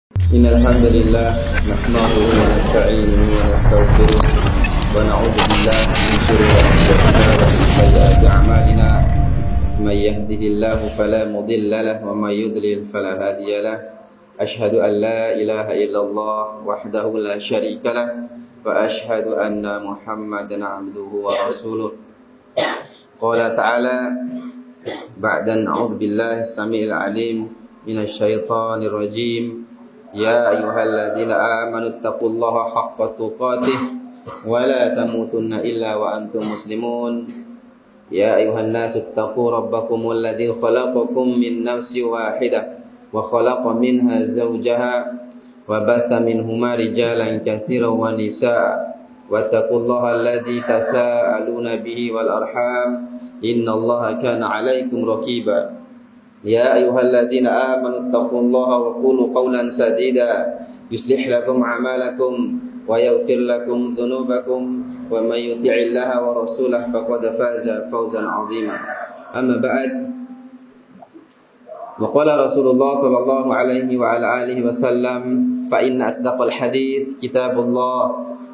إن الحمد لله نحمده ونستعينه ونستغفره ونعوذ بالله من شرور أنفسنا ومن سيئات أعمالنا من يهده الله فلا مضل له ومن يضلل فلا هادي له أشهد أن لا إله إلا الله وحده لا شريك له وأشهد أن محمدا عبده ورسوله قال تعالى بعد أعوذ بالله السميع العليم من الشيطان الرجيم يا أيها الذين آمنوا اتقوا الله حق تقاته ولا تموتن إلا وأنتم مسلمون يا أيها الناس اتقوا ربكم الذي خلقكم من نفس واحدة وخلق منها زوجها وبث منهما رجالا كثيرا ونساء واتقوا الله الذي تساءلون به والأرحام إن الله كان عليكم رقيبا يا أيها الذين آمنوا اتقوا الله وقولوا قولا سديدا يصلح لكم أعمالكم ويغفر لكم ذنوبكم ومن يطع الله ورسوله فقد فاز فوزا عظيما أما بعد وقال رسول الله صلى الله عليه وعلى آله وسلم فإن أصدق الحديث كتاب الله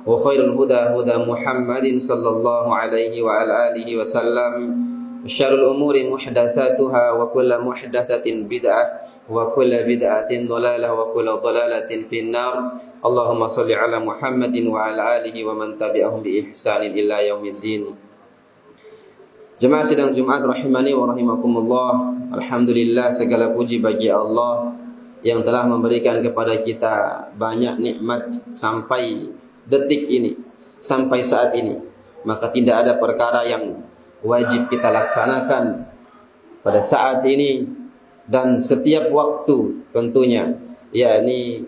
وخير الهدى هدى محمد صلى الله عليه وعلى آله وسلم شر الأمور محدثاتها وكل محدثة بدعة وكل بدعة ضلالة وكل ضلالة في النار اللهم صل على محمد وعلى آله ومن تبعهم بإحسان إلى يوم الدين. Jemaah sidang Jumat rahimani wa rahimakumullah. Alhamdulillah, segala puji bagi Allah yang telah memberikan kepada kita banyak nikmat sampai detik ini, sampai saat ini. Maka tidak ada perkara yang wajib kita laksanakan pada saat ini dan setiap waktu tentunya, yakni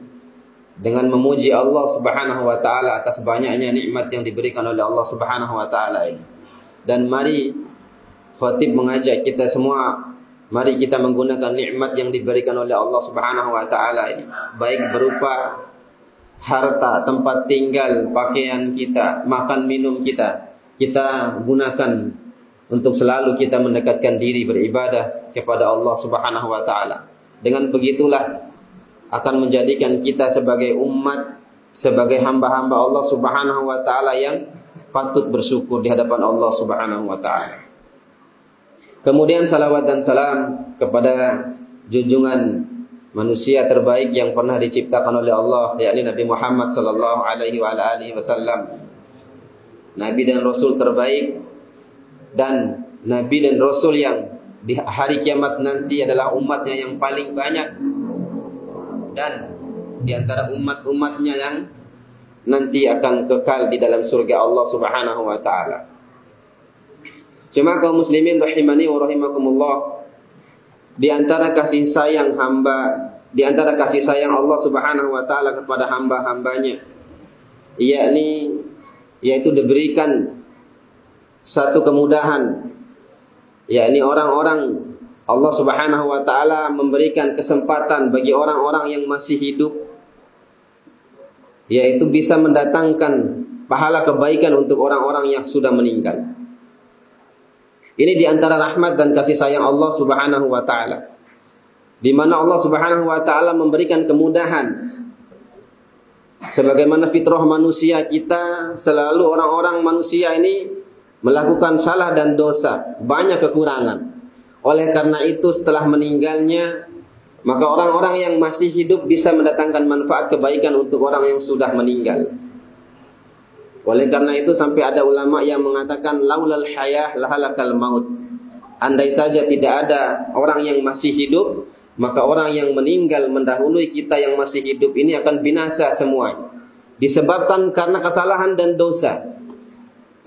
dengan memuji Allah Subhanahu wa taala atas banyaknya nikmat yang diberikan oleh Allah Subhanahu wa taala ini. Dan mari khatib mengajak kita semua, mari kita menggunakan nikmat yang diberikan oleh Allah Subhanahu wa taala ini, baik berupa harta, tempat tinggal, pakaian kita, makan minum kita gunakan untuk selalu kita mendekatkan diri beribadah kepada Allah Subhanahu wa taala. Dengan begitulah akan menjadikan kita sebagai umat, sebagai hamba-hamba Allah Subhanahu wa taala yang patut bersyukur di hadapan Allah Subhanahu wa taala. Kemudian salawat dan salam kepada junjungan manusia terbaik yang pernah diciptakan oleh Allah, yakni Nabi Muhammad sallallahu alaihi wasallam. Nabi dan Rasul terbaik, dan Nabi dan Rasul yang di hari kiamat nanti adalah umatnya yang paling banyak, dan di antara umat-umatnya yang nanti akan kekal di dalam surga Allah Subhanahu wa taala. Jemaah kaum muslimin rahimani wa rahimakumullah, di antara kasih sayang hamba, di antara kasih sayang Allah Subhanahu wa taala kepada hamba-hambanya, yaitu diberikan satu kemudahan, yakni orang-orang Allah Subhanahu wa taala memberikan kesempatan bagi orang-orang yang masih hidup, yaitu bisa mendatangkan pahala kebaikan untuk orang-orang yang sudah meninggal. Ini di antara rahmat dan kasih sayang Allah Subhanahu wa taala, di mana Allah Subhanahu wa taala memberikan kemudahan. Sebagaimana fitrah manusia kita, selalu orang-orang manusia ini melakukan salah dan dosa, banyak kekurangan. Oleh karena itu setelah meninggalnya, maka orang-orang yang masih hidup bisa mendatangkan manfaat kebaikan untuk orang yang sudah meninggal. Oleh karena itu sampai ada ulama yang mengatakan laulal hayah lahalakal maut. Andai saja tidak ada orang yang masih hidup, maka orang yang meninggal mendahului kita yang masih hidup ini akan binasa semuanya. Disebabkan karena kesalahan dan dosa.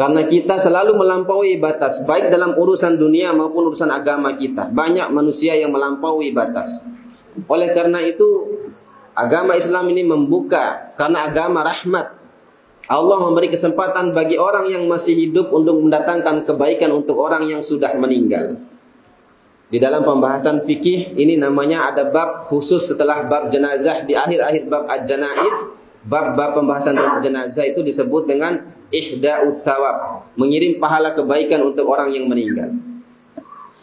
Karena kita selalu melampaui batas, baik dalam urusan dunia maupun urusan agama kita. Banyak manusia yang melampaui batas. Oleh karena itu, agama Islam ini membuka, karena agama rahmat. Allah memberi kesempatan bagi orang yang masih hidup untuk mendatangkan kebaikan untuk orang yang sudah meninggal. Di dalam pembahasan fikih, ini namanya ada bab khusus setelah bab jenazah. Di akhir-akhir bab az-janaiz, bab pembahasan tentang jenazah itu disebut dengan ihda'us thawab, mengirim pahala kebaikan untuk orang yang meninggal.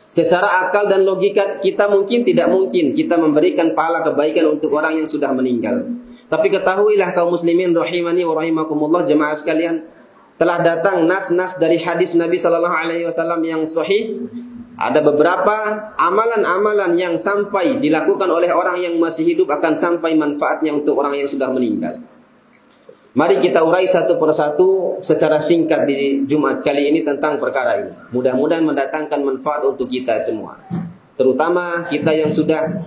Secara akal dan logika kita tidak mungkin kita memberikan pahala kebaikan untuk orang yang sudah meninggal. Tapi ketahuilah kaum muslimin rahimani wa rahimakumullah, jemaah sekalian, telah datang nas-nas dari hadis Nabi sallallahu alaihi wasallam yang sahih. Ada beberapa amalan-amalan yang sampai dilakukan oleh orang yang masih hidup akan sampai manfaatnya untuk orang yang sudah meninggal. Mari kita urai satu persatu secara singkat di Jumat kali ini tentang perkara ini. Mudah-mudahan mendatangkan manfaat untuk kita semua. Terutama kita yang sudah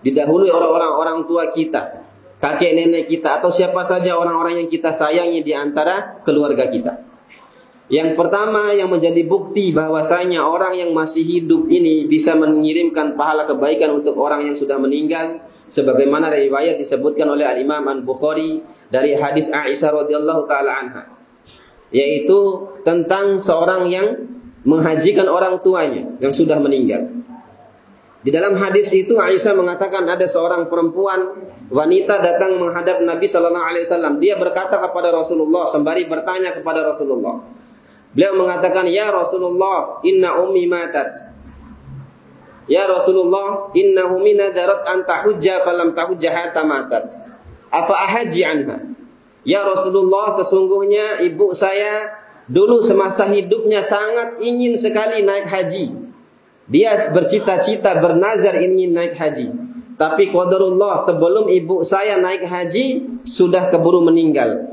didahului orang tua kita, kakek nenek kita, atau siapa saja orang-orang yang kita sayangi di antara keluarga kita. Yang pertama yang menjadi bukti bahwasanya orang yang masih hidup ini bisa mengirimkan pahala kebaikan untuk orang yang sudah meninggal, sebagaimana riwayat disebutkan oleh Al-Imam Al-Bukhari dari hadis Aisyah radhiyallahu taala anha, yaitu tentang seorang yang menghajikan orang tuanya yang sudah meninggal. Di dalam hadis itu Aisyah mengatakan ada seorang perempuan wanita datang menghadap Nabi sallallahu alaihi wasallam. Dia berkata kepada Rasulullah sembari bertanya kepada Rasulullah. Beliau mengatakan, "Ya Rasulullah, inna ummi matat." "Ya Rasulullah, inna ummi nadarat an tahujja falam tahujja hatta matat. Afa ahajji anha?" "Ya Rasulullah, sesungguhnya ibu saya dulu semasa hidupnya sangat ingin sekali naik haji. Dia bercita-cita bernazar ingin naik haji. Tapi qadarullah, sebelum ibu saya naik haji sudah keburu meninggal."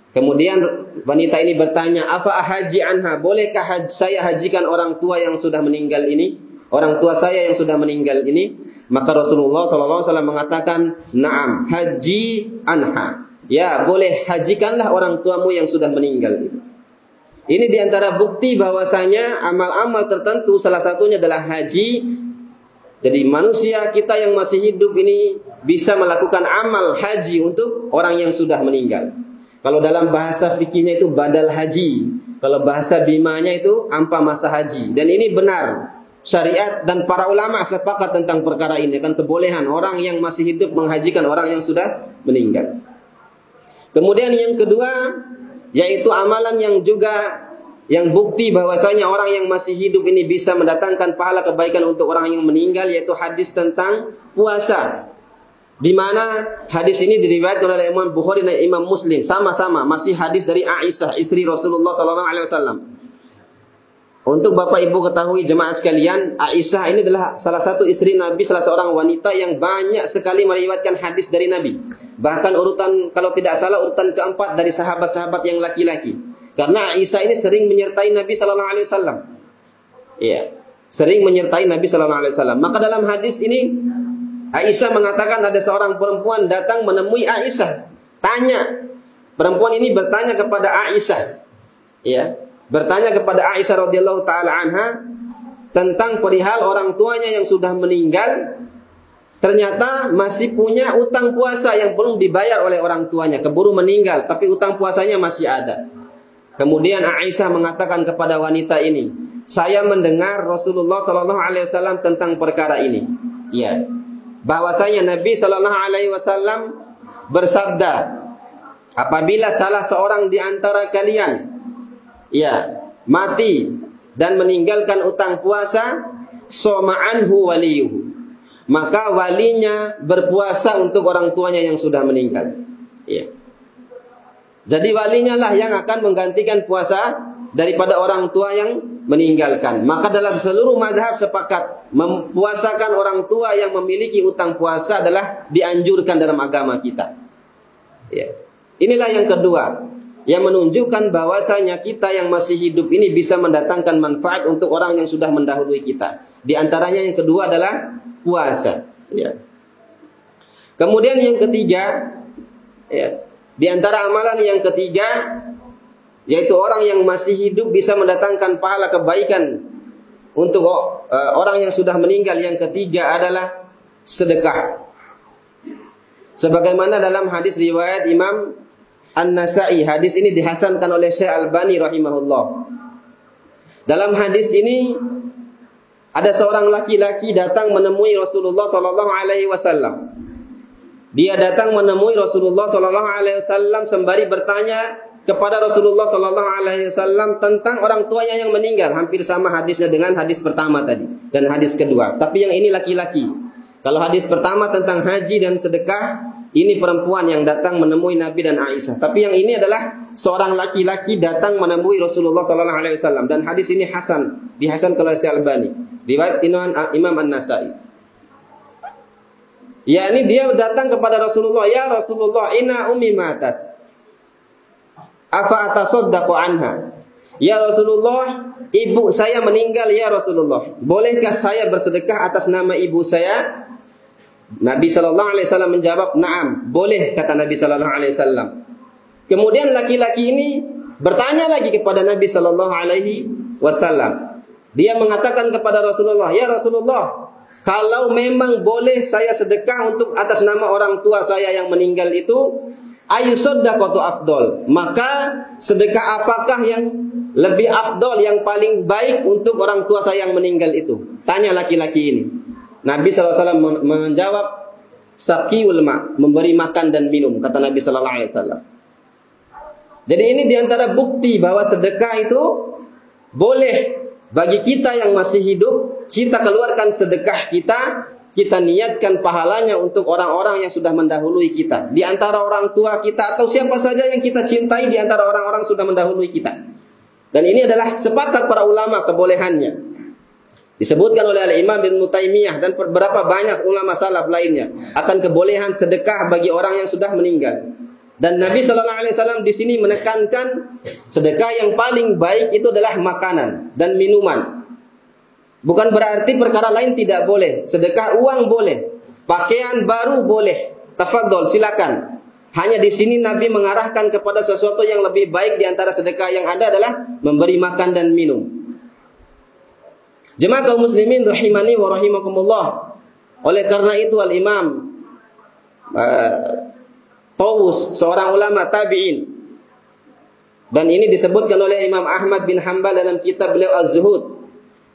Kemudian wanita ini bertanya, "Afa ahaji anha? Bolehkah saya hajikan orang tua yang sudah meninggal ini? Orang tua saya yang sudah meninggal ini?" Maka Rasulullah SAW mengatakan, "Na'am, haji anha." Ya, boleh, hajikanlah orang tuamu yang sudah meninggal itu. Ini diantara bukti bahwasanya amal-amal tertentu, salah satunya adalah haji. Jadi manusia kita yang masih hidup ini bisa melakukan amal haji untuk orang yang sudah meninggal. Kalau dalam bahasa fikihnya itu badal haji, kalau bahasa bimanya itu ampa masa haji. Dan ini benar, syariat dan para ulama sepakat tentang perkara ini, kan kebolehan orang yang masih hidup menghajikan orang yang sudah meninggal. Kemudian yang kedua, yaitu amalan yang bukti bahwasanya orang yang masih hidup ini bisa mendatangkan pahala kebaikan untuk orang yang meninggal, yaitu hadis tentang puasa. Di mana hadis ini diriwayatkan oleh Imam Bukhari dan Imam Muslim, sama-sama masih hadis dari Aisyah, istri Rasulullah SAW. Untuk Bapak Ibu ketahui jemaah sekalian, Aisyah ini adalah salah satu istri Nabi, salah seorang wanita yang banyak sekali meriwayatkan hadis dari Nabi. Bahkan urutan, kalau tidak salah, urutan keempat dari sahabat-sahabat yang laki-laki. Karena Aisyah ini sering menyertai Nabi SAW. Iya, sering menyertai Nabi SAW. Maka dalam hadis ini Aisyah mengatakan ada seorang perempuan datang menemui Aisyah. Tanya. Perempuan ini bertanya kepada Aisyah. Ya, bertanya kepada Aisyah radhiyallahu taala anha tentang perihal orang tuanya yang sudah meninggal. Ternyata masih punya utang puasa yang belum dibayar oleh orang tuanya, keburu meninggal, tapi utang puasanya masih ada. Kemudian Aisyah mengatakan kepada wanita ini, "Saya mendengar Rasulullah SAW tentang perkara ini." Ya, bahwasanya Nabi SAW bersabda, apabila salah seorang di antara kalian mati dan meninggalkan utang puasa, soma'anhu waliyuhu, maka walinya berpuasa untuk orang tuanya yang sudah meninggal. Ya. Jadi walinya lah yang akan menggantikan puasa daripada orang tua yang meninggalkan. Maka dalam seluruh mazhab sepakat mempuasakan orang tua yang memiliki utang puasa adalah dianjurkan dalam agama kita. Ya. Inilah yang kedua, yang menunjukkan bahwasanya kita yang masih hidup ini bisa mendatangkan manfaat untuk orang yang sudah mendahului kita. Di antaranya yang kedua adalah puasa. Ya. Kemudian yang ketiga, di antara amalan yang ketiga, yaitu orang yang masih hidup bisa mendatangkan pahala kebaikan untuk orang yang sudah meninggal. Yang ketiga adalah sedekah. Sebagaimana dalam hadis riwayat Imam An-Nasa'i, hadis ini dihasankan oleh Syekh Albani rahimahullah. Dalam hadis ini ada seorang laki-laki datang menemui Rasulullah SAW. Dia datang menemui Rasulullah SAW sembari bertanya kepada Rasulullah sallallahu alaihi wasallam tentang orang tuanya yang meninggal. Hampir sama hadisnya dengan hadis pertama tadi dan hadis kedua. Tapi yang ini laki-laki. Kalau hadis pertama tentang haji dan sedekah, ini perempuan yang datang menemui Nabi dan Aisyah. Tapi yang ini adalah seorang laki-laki datang menemui Rasulullah sallallahu alaihi wasallam, dan hadis ini hasan, dihasankan oleh Al-Albani. Riwayat Imam An-Nasa'i. Ya, ini dia datang kepada Rasulullah, "Ya Rasulullah, inna ummi matat. Afa atasaddaqu anha?" Ya Rasulullah, ibu saya meninggal ya Rasulullah. Bolehkah saya bersedekah atas nama ibu saya? Nabi sallallahu alaihi wasallam menjawab, "Na'am, boleh," kata Nabi sallallahu alaihi wasallam. Kemudian laki-laki ini bertanya lagi kepada Nabi sallallahu alaihi wasallam. Dia mengatakan kepada Rasulullah, "Ya Rasulullah, kalau memang boleh saya sedekah untuk atas nama orang tua saya yang meninggal itu, ayu shadaqatu afdol. Maka sedekah apakah yang lebih afdol, yang paling baik untuk orang tua saya yang meninggal itu?" Tanya laki-laki ini. Nabi SAW menjawab, "Saqiul ma', memberi makan dan minum," kata Nabi SAW. Jadi ini diantara bukti bahwa sedekah itu boleh bagi kita yang masih hidup. Kita keluarkan sedekah kita niatkan pahalanya untuk orang-orang yang sudah mendahului kita. Di antara orang tua kita atau siapa saja yang kita cintai di antara orang-orang sudah mendahului kita. Dan ini adalah sepakat para ulama kebolehannya. Disebutkan oleh Al-Imam Ibnu Taimiyah dan beberapa banyak ulama salaf lainnya akan kebolehan sedekah bagi orang yang sudah meninggal. Dan Nabi sallallahu alaihi wasallam di sini menekankan sedekah yang paling baik itu adalah makanan dan minuman. Bukan berarti perkara lain tidak boleh. Sedekah uang boleh, pakaian baru boleh. Tafadhol, silakan. Hanya di sini Nabi mengarahkan kepada sesuatu yang lebih baik di antara sedekah yang ada adalah memberi makan dan minum. Jemaah kaum muslimin rahimani wa rahimakumullah. Oleh karena itu Al-Imam Tawus, seorang ulama tabi'in, dan ini disebutkan oleh Imam Ahmad bin Hanbal dalam kitab beliau Az-Zuhud.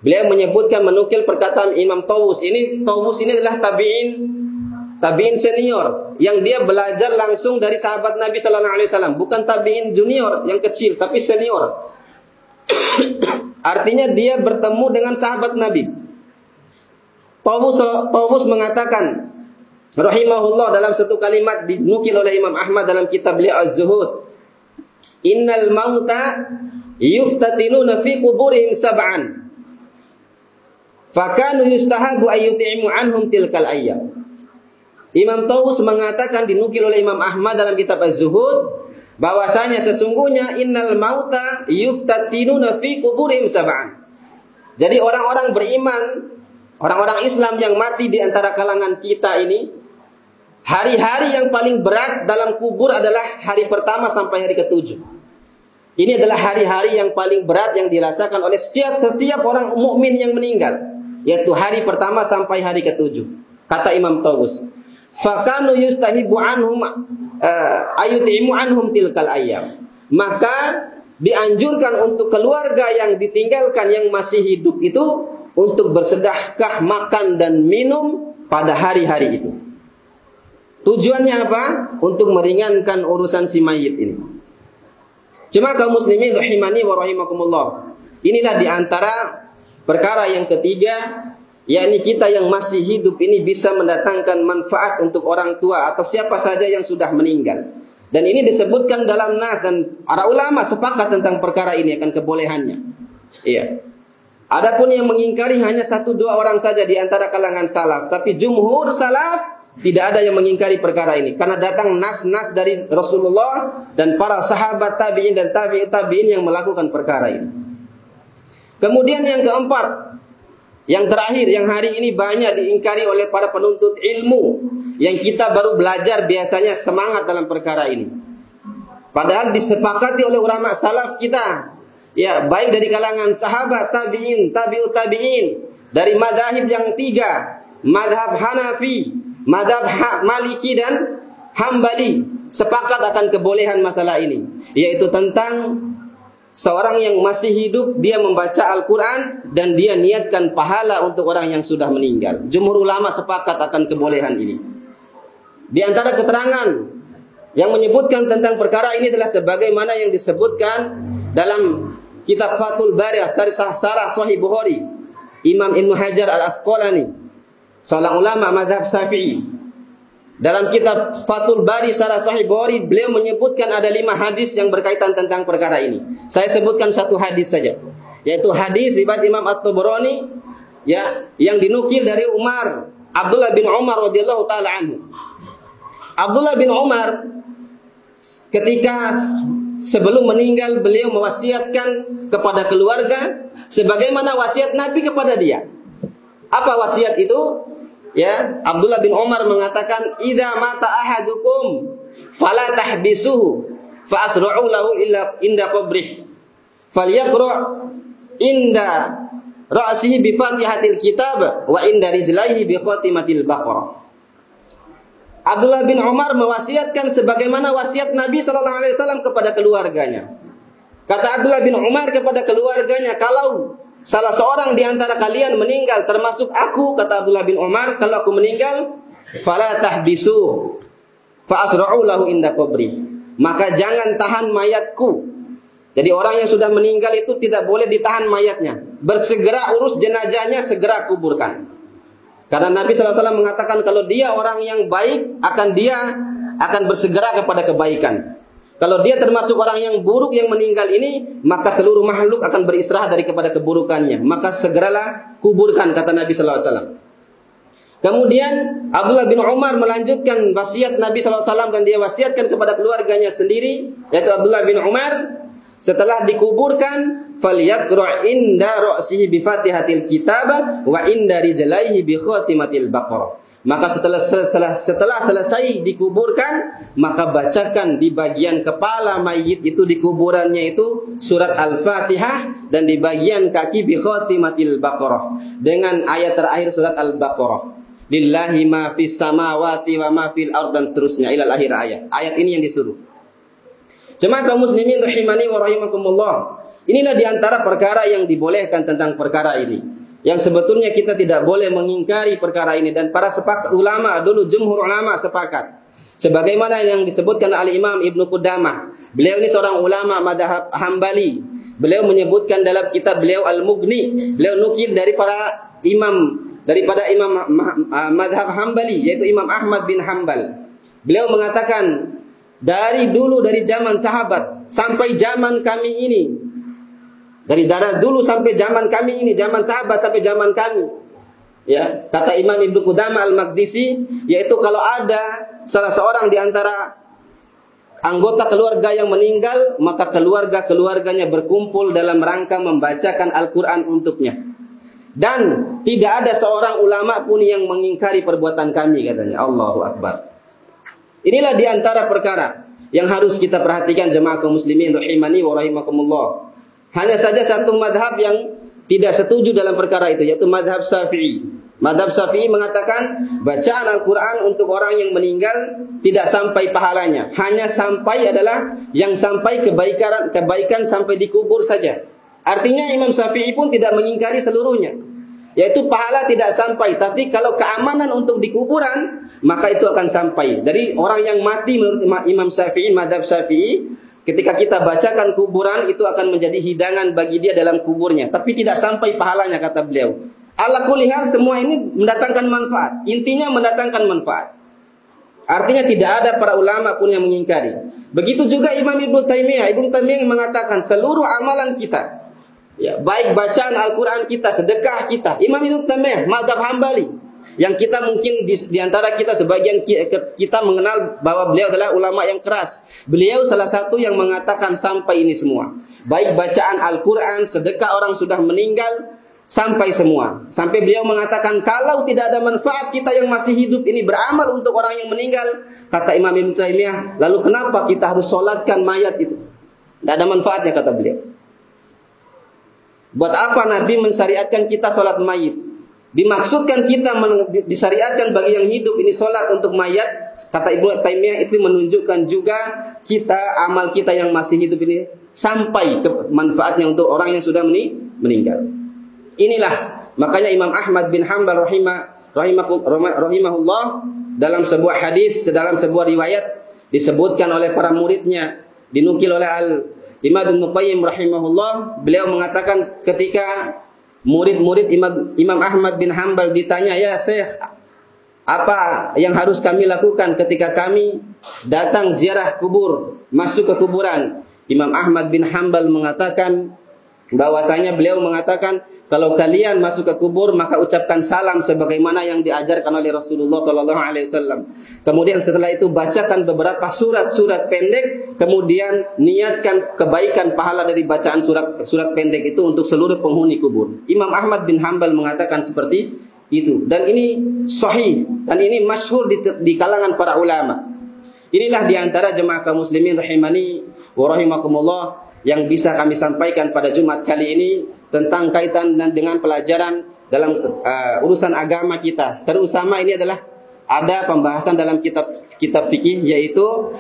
Beliau menyebutkan, menukil perkataan Imam Tawus. Tawus ini adalah tabi'in senior yang dia belajar langsung dari sahabat Nabi sallallahu alaihi wasallam, bukan tabi'in junior yang kecil, tapi senior. Artinya dia bertemu dengan sahabat Nabi. Tawus mengatakan rahimahullah dalam satu kalimat dinukil oleh Imam Ahmad dalam kitab beliau Az-Zuhud, "Innal mauta yuftatinuna fi quburihim sab'an. Fakanu yustahabu ayyuti'imu anhum tilkal ayyam." Imam Tawus mengatakan dinukil oleh Imam Ahmad dalam kitab Az-Zuhud bahwasanya sesungguhnya innal mauta yuftatinuna fi quburihim sab'an. Jadi orang-orang beriman, orang-orang Islam yang mati di antara kalangan kita ini, hari-hari yang paling berat dalam kubur adalah hari pertama sampai hari ke-7. Ini adalah hari-hari yang paling berat yang dirasakan oleh setiap orang mukmin yang meninggal, yaitu hari pertama sampai hari ke-7. Kata Imam Tawus, "Fakanu yustahibu anhum ayutimu anhum tilkal ayyam." Maka dianjurkan untuk keluarga yang ditinggalkan yang masih hidup itu untuk bersedekah makan dan minum pada hari-hari itu. Tujuannya apa? Untuk meringankan urusan si mayit ini. Jemaah kaum muslimin rahimani wa rahimakumullah. Inilah diantara perkara yang ketiga, yakni kita yang masih hidup ini bisa mendatangkan manfaat untuk orang tua atau siapa saja yang sudah meninggal. Dan ini disebutkan dalam nas, dan para ulama sepakat tentang perkara ini akan kebolehannya. Iya. Adapun yang mengingkari hanya 1-2 orang saja di antara kalangan salaf, tapi jumhur salaf tidak ada yang mengingkari perkara ini karena datang nas-nas dari Rasulullah dan para sahabat tabi'in dan tabi'in yang melakukan perkara ini. Kemudian yang keempat, yang terakhir, yang hari ini banyak diingkari oleh para penuntut ilmu, yang kita baru belajar biasanya semangat dalam perkara ini. Padahal disepakati oleh ulama salaf kita, ya, baik dari kalangan sahabat, tabi'in, tabi'ut tabi'in, dari mazhab yang 3, mazhab Hanafi, mazhab Maliki dan Hambali, sepakat akan kebolehan masalah ini, yaitu tentang seorang yang masih hidup, dia membaca Al-Quran dan dia niatkan pahala untuk orang yang sudah meninggal. Jumhur ulama sepakat akan kebolehan ini. Di antara keterangan yang menyebutkan tentang perkara ini adalah sebagaimana yang disebutkan dalam kitab Fathul Bari Sarah Sahih Bukhari, Imam Ibnu Hajar Al-Asqalani, seorang ulama mazhab Syafi'i. Dalam kitab Fathul Bari Sarah Sahih Bukhari, beliau menyebutkan ada 5 hadis yang berkaitan tentang perkara ini. Saya sebutkan satu hadis saja, yaitu hadis riwayat Imam At-Tabarani, ya, yang dinukil dari Abdullah bin Umar radhiyallahu taala anhu. Abdullah bin Umar ketika sebelum meninggal beliau mewasiatkan kepada keluarga sebagaimana wasiat Nabi kepada dia. Apa wasiat itu? Ya, Abdullah bin Umar mengatakan, "Idza mata ahadukum fala tahbisuhu fa asra'u lahu illa inda qabrih. Falyaqra' inda ra'sihi bi Fatihatil kitab wa inda rijlaihi bi khatimatil Baqarah." Abdullah bin Umar mewasiatkan sebagaimana wasiat Nabi sallallahu alaihi wasallam kepada keluarganya. Kata Abdullah bin Umar kepada keluarganya, kalau salah seorang di antara kalian meninggal, termasuk aku, kata Abdullah bin Umar, kalau aku meninggal, fala tahbisu fa asra'u lahu inda qabri. Maka jangan tahan mayatku. Jadi orang yang sudah meninggal itu tidak boleh ditahan mayatnya. Bersegera urus jenazahnya, segera kuburkan. Karena Nabi SAW mengatakan kalau dia orang yang baik, dia akan bersegera kepada kebaikan. Kalau dia termasuk orang yang buruk yang meninggal ini, maka seluruh makhluk akan beristirahat dari kepada keburukannya. Maka segeralah kuburkan, kata Nabi SAW. Kemudian Abdullah bin Umar melanjutkan wasiat Nabi SAW dan dia wasiatkan kepada keluarganya sendiri, yaitu Abdullah bin Umar, setelah dikuburkan, falyaqra' inda ra'sihi bi Fatihatil kitab wa inda rijlaihi bi khatimatil Baqarah. Maka setelah selesai dikuburkan, maka bacakan di bagian kepala mayit itu di kuburannya itu surat Al-Fatihah, dan di bagian kaki bi khatimatil Baqarah dengan ayat terakhir surat Al-Baqarah. Lillahi ma fis samawati wa ma fil ardh, dan seterusnya ila akhir ayat. Ayat ini yang disuruh. Jemaah kaum muslimin rahimani wa rahimakumullah. Inilah diantara perkara yang dibolehkan tentang perkara ini, yang sebetulnya kita tidak boleh mengingkari perkara ini. Dan para sepakat ulama dulu, jumhur ulama sepakat, sebagaimana yang disebutkan oleh Imam Ibnu Qudamah. Beliau ini seorang ulama madhab Hambali. Beliau menyebutkan dalam kitab beliau Al-Mughni, beliau nukil daripada imam madhab Hambali, yaitu Imam Ahmad bin Hanbal. Beliau mengatakan, dari dulu, dari zaman sahabat sampai zaman kami ini, dari dulu sampai zaman kami ini, zaman sahabat sampai zaman kami, ya, kata Imam Ibnu Qudamah Al-Maqdisi, yaitu kalau ada salah seorang di antara anggota keluarga yang meninggal, maka keluarganya berkumpul dalam rangka membacakan Al-Quran untuknya, dan tidak ada seorang ulama pun yang mengingkari perbuatan kami, katanya. Allahu Akbar. Inilah diantara perkara yang harus kita perhatikan, jemaah kaum muslimin rahimani wa rahimakumullah. Hanya saja satu madhab yang tidak setuju dalam perkara itu, yaitu madhab Syafi'i. Madhab Syafi'i mengatakan bacaan Al-Quran untuk orang yang meninggal tidak sampai pahalanya, hanya sampai adalah yang sampai kebaikan sampai dikubur saja. Artinya Imam Syafi'i pun tidak mengingkari seluruhnya, yaitu pahala tidak sampai, tapi kalau keamanan untuk di kuburan, maka itu akan sampai. Dari orang yang mati menurut Imam Syafi'i, madhab Syafi'i, ketika kita bacakan kuburan, itu akan menjadi hidangan bagi dia dalam kuburnya, tapi tidak sampai pahalanya, kata beliau. Ala kulli hal, semua ini mendatangkan manfaat. Intinya mendatangkan manfaat. Artinya tidak ada para ulama pun yang mengingkari. Begitu juga Imam Ibnu Taimiyah mengatakan seluruh amalan kita, ya, baik bacaan Al-Quran kita, sedekah kita. Imam Ibnu Taimiyah, madhab Hambali, yang kita mungkin di antara kita sebagian kita mengenal bahwa beliau adalah ulama yang keras. Beliau salah satu yang mengatakan sampai ini semua, baik bacaan Al-Quran, sedekah orang sudah meninggal, sampai semua. Sampai beliau mengatakan kalau tidak ada manfaat kita yang masih hidup ini beramal untuk orang yang meninggal, kata Imam Ibnu Taimiyah, lalu kenapa kita harus sholatkan mayat itu? Tidak ada manfaatnya, kata beliau. Buat apa Nabi mensyariatkan kita sholat mayit? Dimaksudkan kita disyariatkan bagi yang hidup ini sholat untuk mayat. Kata Ibnu Taimiyah, itu menunjukkan juga kita, amal kita yang masih hidup ini sampai ke manfaatnya untuk orang yang sudah meninggal. Inilah makanya Imam Ahmad bin Hanbal rahimahullah dalam sebuah hadis, dalam sebuah riwayat, disebutkan oleh para muridnya, dinukil oleh Al-Imam Ibnu Qayyim rahimahullah, beliau mengatakan ketika murid-murid Imam Ahmad bin Hanbal ditanya, "Ya Syekh, apa yang harus kami lakukan ketika kami datang ziarah kubur, masuk ke kuburan?" Imam Ahmad bin Hanbal mengatakan bahwasanya beliau mengatakan, kalau kalian masuk ke kubur maka ucapkan salam sebagaimana yang diajarkan oleh Rasulullah sallallahu alaihi wasallam. Kemudian setelah itu bacakan beberapa surat-surat pendek, kemudian niatkan kebaikan pahala dari bacaan surat pendek itu untuk seluruh penghuni kubur. Imam Ahmad bin Hanbal mengatakan seperti itu, dan ini sahih dan ini masyhur di kalangan para ulama. Inilah diantara jemaah kaum muslimin rahimani wa rahimakumullah yang bisa kami sampaikan pada Jumat kali ini tentang kaitan dan dengan pelajaran dalam urusan agama kita. Terutama ini adalah ada pembahasan dalam kitab fikih, yaitu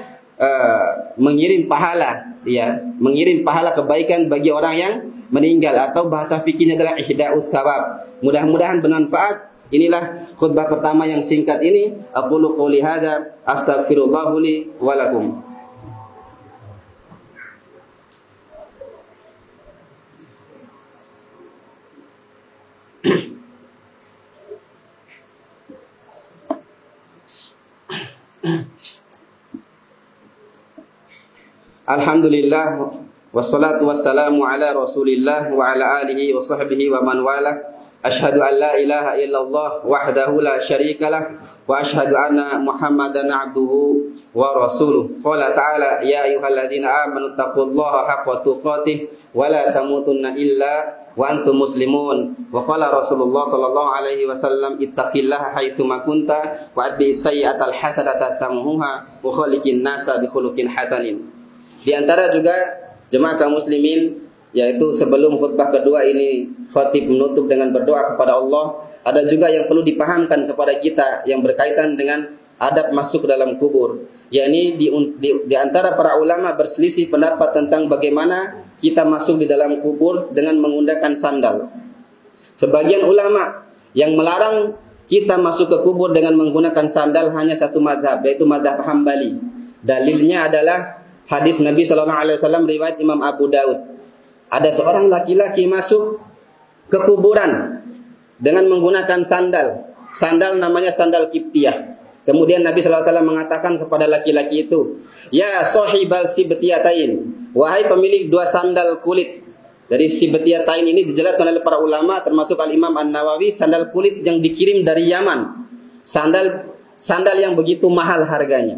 mengirim pahala, ya, mengirim pahala kebaikan bagi orang yang meninggal, atau bahasa fikihnya adalah ihda'us sawab. Mudah-mudahan bermanfaat. Inilah khutbah pertama yang singkat ini. Aqulu qouli hadza astaghfirullah li wa lakum. Alhamdulillah wassalatu wassalamu ala Rasulillah wa ala alihi wa sahbihi wa man wala. Asyhadu an la ilaha illallah wahdahu la syarikalah wa asyhadu anna Muhammadan abduhu wa rasuluh. Qala ta'ala ya ayyuhalladzina amanu taqullaha haqqa tuqatih wa la tamutunna illa wa antum muslimun. Wa qala Rasulullah sallallahu alaihi wasallam ittaqillaha haitsu ma kunta wa adbi sayyi'atal hasanata tamhuha wa khaliqin nasa bi khuluqin hasanin. Di antara juga jemaah kaum muslimin, yaitu sebelum khutbah kedua ini khatib menutup dengan berdoa kepada Allah, ada juga yang perlu dipahamkan kepada kita yang berkaitan dengan adab masuk ke dalam kubur. Yakni di antara para ulama berselisih pendapat tentang bagaimana kita masuk di dalam kubur dengan menggunakan sandal. Sebagian ulama yang melarang kita masuk ke kubur dengan menggunakan sandal hanya satu mazhab, yaitu mazhab Hambali. Dalilnya adalah hadis Nabi sallallahu alaihi wasallam riwayat Imam Abu Daud. Ada seorang laki-laki masuk ke kuburan dengan menggunakan sandal. Sandal namanya sandal Qibtiyah. Kemudian Nabi sallallahu alaihi wasallam mengatakan kepada laki-laki itu, "Ya sahibal sibtiyatain, wahai pemilik dua sandal kulit." Dari sibtiyatain ini dijelaskan oleh para ulama termasuk Al-Imam An-Nawawi, sandal kulit yang dikirim dari Yaman. Sandal yang begitu mahal harganya.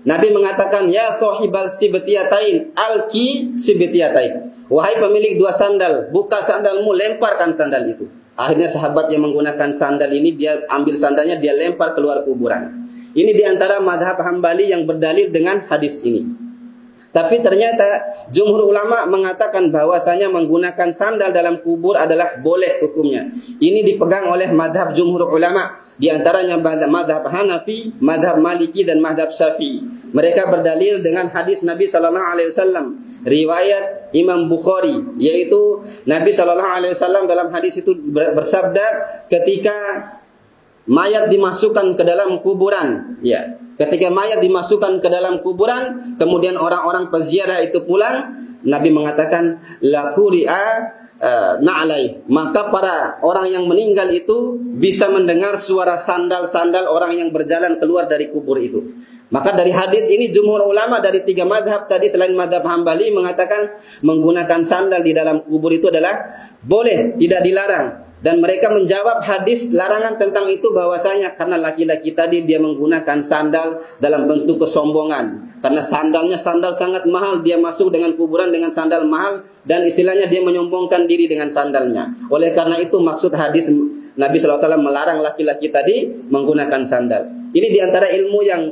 Nabi mengatakan, "Ya sahibal sibtiyatain, alki sibtiyatain." Wahai pemilik dua sandal, buka sandalmu, lemparkan sandal itu. Akhirnya sahabat yang menggunakan sandal ini, dia ambil sandalnya, dia lempar keluar kuburan. Ini diantara madhab Hambali yang berdalil dengan hadis ini. Tapi ternyata jumhur ulama mengatakan bahwasanya menggunakan sandal dalam kubur adalah boleh hukumnya. Ini dipegang oleh madhab jumhur ulama. Di antaranya madhab Hanafi, madhab Maliki, dan madhab Syafi'i. Mereka berdalil dengan hadis Nabi sallallahu alaihi wasallam, riwayat Imam Bukhari, yaitu Nabi sallallahu alaihi wasallam dalam hadis itu bersabda ketika mayat dimasukkan ke dalam kuburan, ya. Ketika mayat dimasukkan ke dalam kuburan, kemudian orang-orang peziarah itu pulang, Nabi mengatakan la quri'a na'lai, maka para orang yang meninggal itu bisa mendengar suara sandal-sandal orang yang berjalan keluar dari kubur itu. Maka dari hadis ini jumhur ulama dari tiga madhab tadi selain madhab Hambali mengatakan menggunakan sandal di dalam kubur itu adalah boleh, tidak dilarang. Dan mereka menjawab hadis larangan tentang itu bahwasanya karena laki-laki tadi dia menggunakan sandal dalam bentuk kesombongan. Karena sandalnya sandal sangat mahal, dia masuk dengan kuburan dengan sandal mahal dan istilahnya dia menyombongkan diri dengan sandalnya. Oleh karena itu maksud hadis Nabi SAW melarang laki-laki tadi menggunakan sandal. Ini diantara ilmu yang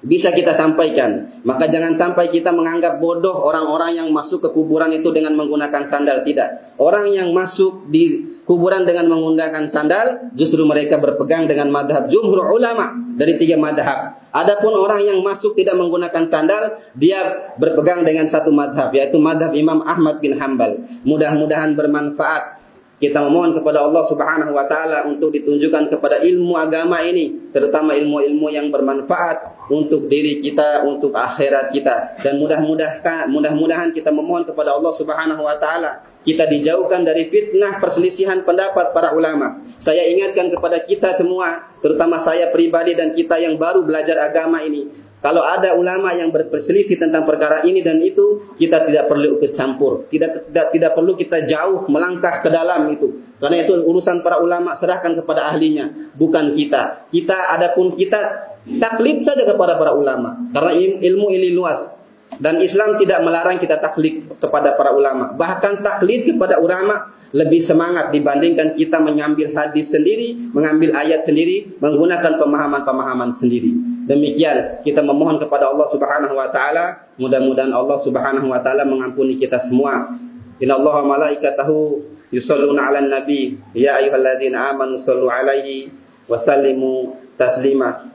bisa kita sampaikan. Maka jangan sampai kita menganggap bodoh orang-orang yang masuk ke kuburan itu dengan menggunakan sandal. Tidak. Orang yang masuk di kuburan dengan menggunakan sandal, justru mereka berpegang dengan madhab jumhur ulama dari tiga madhab. Adapun orang yang masuk tidak menggunakan sandal, dia berpegang dengan satu madhab, yaitu madhab Imam Ahmad bin Hanbal. Mudah-mudahan bermanfaat Kita memohon kepada Allah Subhanahu wa taala untuk ditunjukkan kepada ilmu agama ini, terutama ilmu-ilmu yang bermanfaat untuk diri kita, untuk akhirat kita. Dan mudah-mudahan kita memohon kepada Allah Subhanahu wa taala kita dijauhkan dari fitnah perselisihan pendapat para ulama. Saya ingatkan kepada kita semua, terutama saya pribadi dan kita yang baru belajar agama ini, kalau ada ulama yang berselisih tentang perkara ini dan itu, kita tidak perlu ikut campur. Tidak perlu kita jauh melangkah ke dalam itu. Karena itu urusan para ulama, serahkan kepada ahlinya, bukan kita. Adapun kita taklid saja kepada para ulama. Karena ilmu ini luas. Dan Islam tidak melarang kita taklid kepada para ulama. Bahkan taklid kepada ulama lebih semangat dibandingkan kita mengambil hadis sendiri, mengambil ayat sendiri, menggunakan pemahaman-pemahaman sendiri. Demikian kita memohon kepada Allah Subhanahu wa taala, mudah-mudahan Allah Subhanahu wa taala mengampuni kita semua. Innallaha wa malaikatahu yusholluna 'alan nabi ya ayyuhalladzina amanu shallu 'alaihi wa sallimu taslima.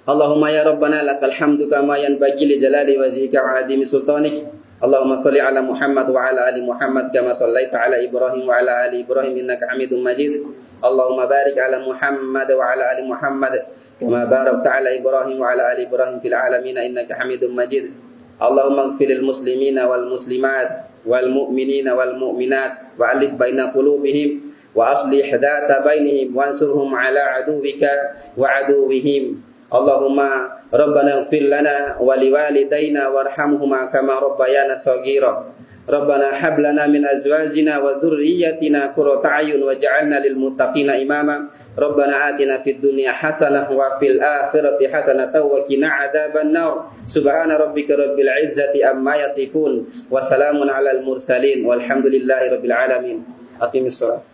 Allahumma ya rabbana lakal hamdu kama yanbaghi li jalali wajhika wa 'azimi sultanik. Allahumma shalli ala Muhammad wa ala ali Muhammad kama shallaita ala Ibrahim wa ala ali Ibrahim innaka Hamidum Majid. Allahumma barik ala Muhammad wa ala ali Muhammad kama barakta ala Ibrahim wa ala ali Ibrahim fil alamin innaka Hamidum Majid. Allahumma ighfiril muslimina wal muslimat wal mu'minina wal mu'minat wa alif baina qulubihim wa aslih dhata bainihim wansurhum ala aduwika wa aduwihim. Allahumma rabbana ighfir lana wa liwalidayna warhamhuma kama rabbayana shaghira. Rabbana hab lana min azwajina wa dhurriyyatina qurrata a'yun waj'alna lil muttaqina imama. Rabbana atina fid dunya hasanah wa fil akhirati hasanah wa qina adzaban nar. Subhana rabbika rabbil izzati amma yasifun wa salamun alal mursalin walhamdulillahi rabbil alamin. Aqimissalam.